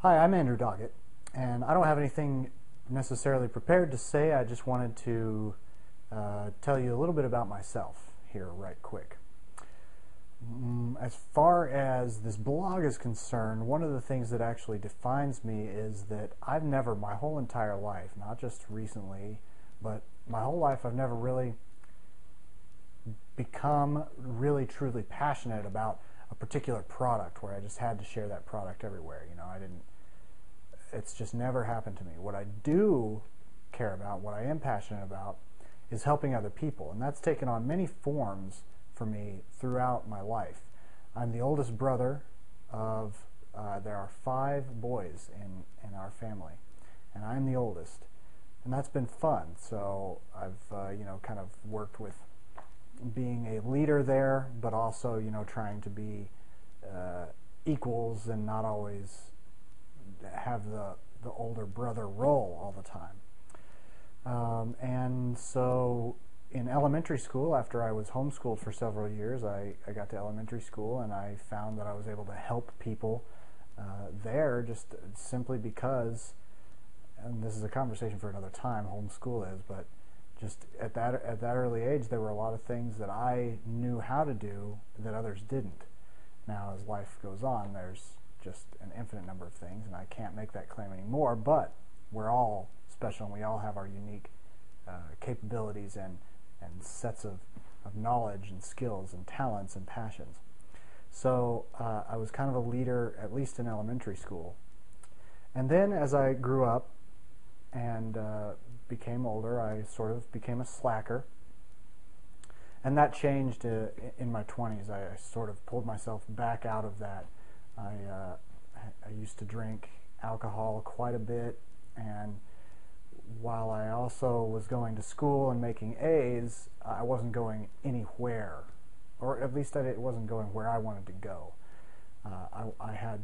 Hi, I'm Andrew Doggett, and I don't have anything necessarily prepared to say. I just wanted to tell you a little bit about myself here right quick. As far as this blog is concerned, one of the things that actually defines me is that I've never, my whole entire life, not just recently, but my whole life, I've never really become really truly passionate about a particular product where I just had to share that product everywhere. It's just never happened to me. What I do care about, what I am passionate about, is helping other people, and that's taken on many forms for me throughout my life. I'm the oldest brother of, there are 5 boys in our family, and I'm the oldest, and that's been fun. So I've kind of worked with being a leader there, but also trying to be equals and not always have the older brother role all the time. And so in elementary school, after I was homeschooled for several years, I got to elementary school and I found that I was able to help people there just simply because, and this is a conversation for another time, homeschool is, but just at that early age, there were a lot of things that I knew how to do that others didn't. Now, as life goes on, there's just an infinite number of things, and I can't make that claim anymore, but we're all special, and we all have our unique capabilities and sets of knowledge and skills and talents and passions. So I was kind of a leader, at least in elementary school. And then as I grew up and became older, I sort of became a slacker. And that changed in my 20s. I sort of pulled myself back out of that. I used to drink alcohol quite a bit, and while I also was going to school and making A's, I wasn't going anywhere, or at least it wasn't going where I wanted to go. I had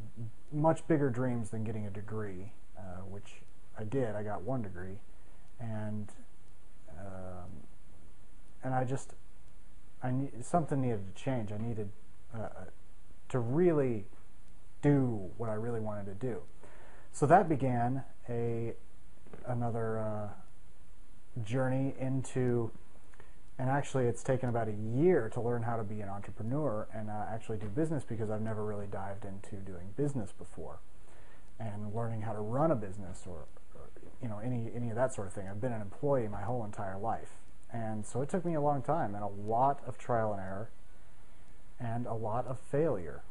much bigger dreams than getting a degree, which I did. I got 1 degree, and something needed to change. I needed to really do what I really wanted to do. So that began another journey into, and actually it's taken about a year to learn how to be an entrepreneur and actually do business, because I've never really dived into doing business before and learning how to run a business or any of that sort of thing. I've been an employee my whole entire life, and so it took me a long time and a lot of trial and error and a lot of failure.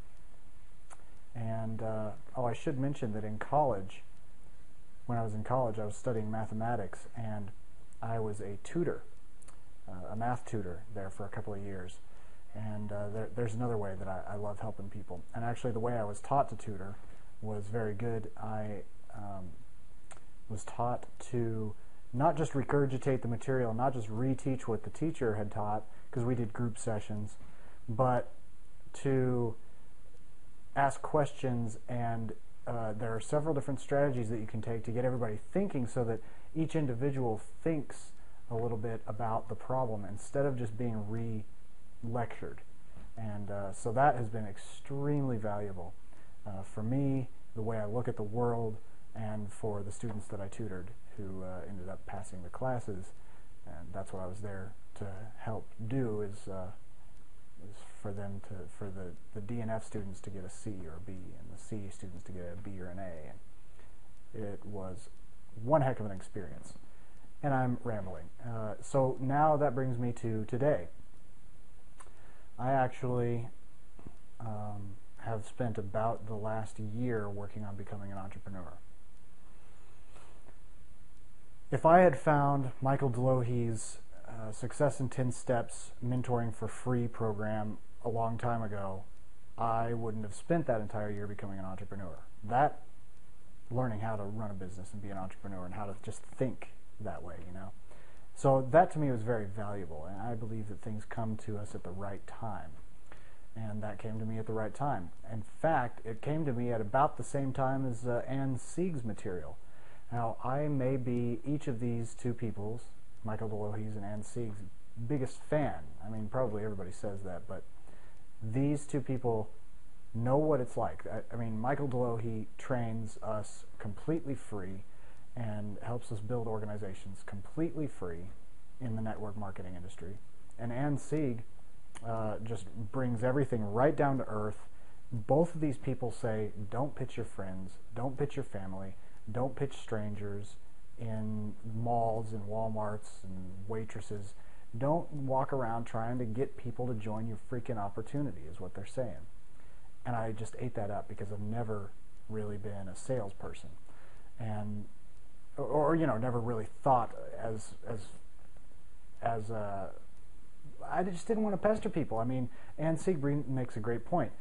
And I should mention that in college, when I was in college, I was studying mathematics, and I was a tutor, a math tutor there for a couple of years. And there's another way that I love helping people. And actually the way I was taught to tutor was very good. I was taught to not just regurgitate the material, not just reteach what the teacher had taught, because we did group sessions, but to ask questions, and there are several different strategies that you can take to get everybody thinking so that each individual thinks a little bit about the problem instead of just being re-lectured. And so that has been extremely valuable for me, the way I look at the world, and for the students that I tutored who ended up passing the classes. And that's what I was there to help do, is for them for the D and F students to get a C or a B, and the C students to get a B or an A. And it was one heck of an experience. And I'm rambling. So now that brings me to today. I actually have spent about the last year working on becoming an entrepreneur. If I had found Michael Delohe's Success in 10 Steps Mentoring for Free program a long time ago, I wouldn't have spent that entire year becoming an entrepreneur. That, learning how to run a business and be an entrepreneur and how to just think that way, So that to me was very valuable, and I believe that things come to us at the right time. And that came to me at the right time. In fact, it came to me at about the same time as Ann Sieg's material. Now, I may be each of these two people's, Michael Delohe's and Ann Sieg's, biggest fan. I mean, probably everybody says that, but these two people know what it's like. I mean, Michael DeLohe trains us completely free and helps us build organizations completely free in the network marketing industry. And Ann Sieg just brings everything right down to earth. Both of these people say, don't pitch your friends, don't pitch your family, don't pitch strangers in malls and Walmarts and waitresses. Don't walk around trying to get people to join your freaking opportunity, is what they're saying. And I just ate that up because I've never really been a salesperson, and or never really thought as I just didn't want to pester people. I mean, Ann Sieg makes a great point.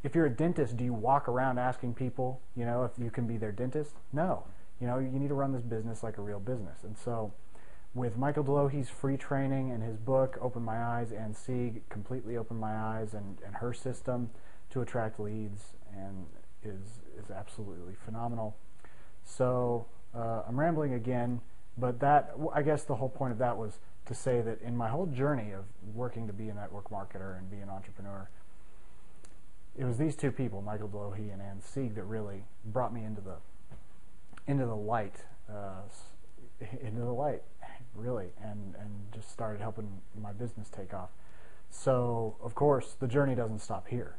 If you're a dentist, do you walk around asking people, if you can be their dentist? No. You need to run this business like a real business. And so with Michael DeLohe's free training and his book, Open My Eyes, Ann Sieg completely opened my eyes, and her system to attract leads and is absolutely phenomenal. So I'm rambling again, but I guess the whole point of that was to say that in my whole journey of working to be a network marketer and be an entrepreneur, it was these two people, Michael DeLohe and Ann Sieg, that really brought me into the light, really, and just started helping my business take off. So, of course, the journey doesn't stop here.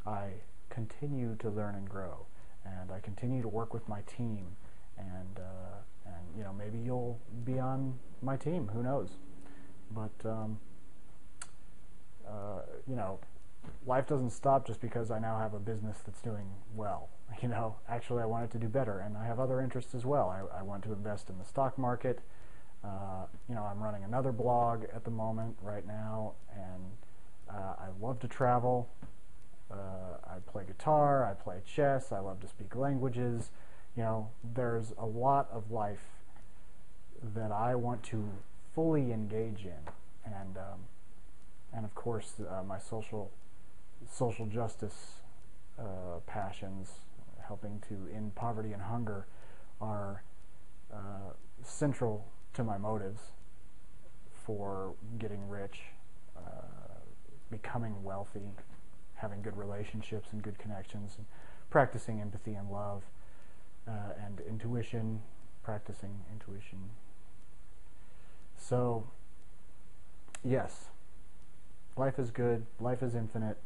I continue to learn and grow, and I continue to work with my team, and maybe you'll be on my team, who knows. But life doesn't stop just because I now have a business that's doing well. Actually, I want it to do better, and I have other interests as well. I want to invest in the stock market. I'm running another blog at the moment right now, and I love to travel. I play guitar, I play chess, I love to speak languages. There's a lot of life that I want to fully engage in, and of course my social justice passions, helping to end poverty and hunger, are central to my motives for getting rich, becoming wealthy, having good relationships and good connections, and practicing empathy and love, and intuition, practicing intuition. So, yes, life is good, life is infinite.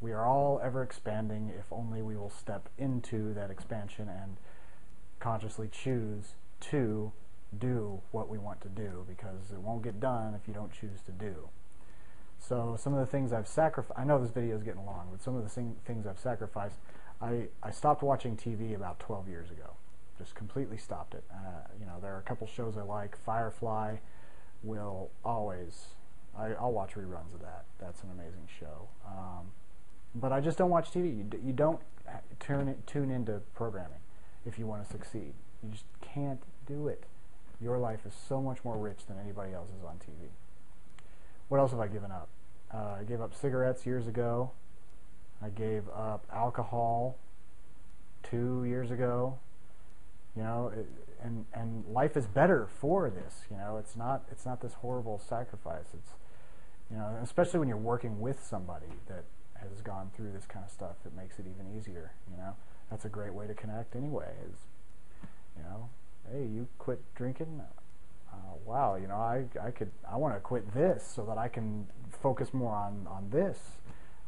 We are all ever expanding if only we will step into that expansion and consciously choose to do what we want to do, because it won't get done if you don't choose to do. So some of the things I've sacrificed, I know this video is getting long, but some of the things I've sacrificed, I stopped watching TV about 12 years ago. Just completely stopped it. There are a couple shows I like. Firefly will always, I'll watch reruns of that. That's an amazing show. But I just don't watch TV. You don't tune into programming if you want to succeed. You just can't do it. Your life is so much more rich than anybody else's on TV. What else have I given up? I gave up cigarettes years ago. I gave up alcohol 2 years ago. And life is better for this. It's not this horrible sacrifice. It's especially when you're working with somebody that has gone through this kind of stuff, it makes it even easier. That's a great way to connect anyway. Hey, you quit drinking? Wow, I want to quit this so that I can focus more on this.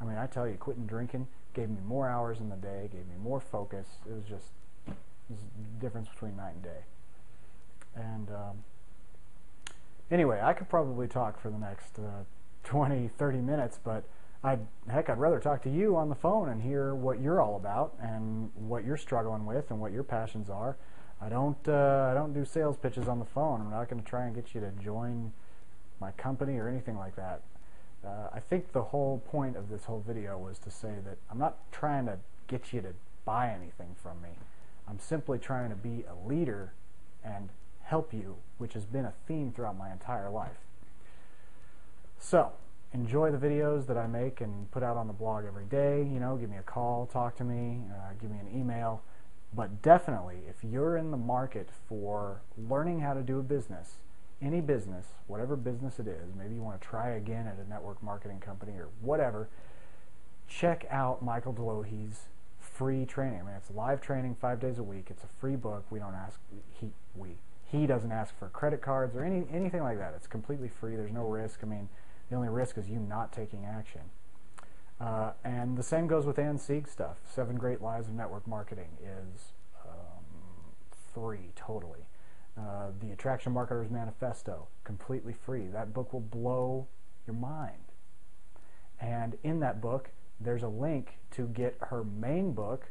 I mean, I tell you, quitting drinking gave me more hours in the day, gave me more focus. It was the difference between night and day. And anyway, I could probably talk for the next 20, 30 minutes, but I'd rather talk to you on the phone and hear what you're all about and what you're struggling with and what your passions are. I don't do sales pitches on the phone. I'm not going to try and get you to join my company or anything like that. I think the whole point of this whole video was to say that I'm not trying to get you to buy anything from me. I'm simply trying to be a leader and help you, which has been a theme throughout my entire life. So, enjoy the videos that I make and put out on the blog every day. Give me a call, talk to me, give me an email. But definitely, if you're in the market for learning how to do a business, any business, whatever business it is, maybe you want to try again at a network marketing company or whatever, check out Michael Delohe's free training. I mean, it's live training 5 days a week. It's a free book. We don't ask, he doesn't ask for credit cards or anything like that. It's completely free. There's no risk. I mean, the only risk is you not taking action. And the same goes with Ann Sieg's stuff. 7 Great Lies of Network Marketing is free, totally. The Attraction Marketer's Manifesto, completely free. That book will blow your mind. And in that book, there's a link to get her main book,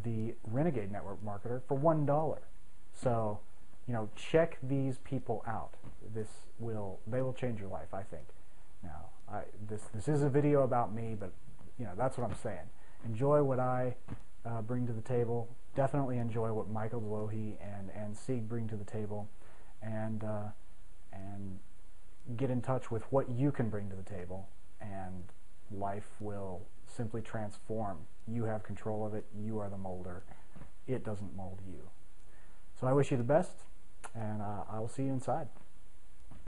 The Renegade Network Marketer, for $1. So, check these people out. They will change your life, I think. Now, this is a video about me, but that's what I'm saying. Enjoy what I bring to the table. Definitely enjoy what Michael Delohe and Sieg bring to the table, and get in touch with what you can bring to the table, and life will simply transform. You have control of it. You are the molder. It doesn't mold you. So I wish you the best, and I will see you inside.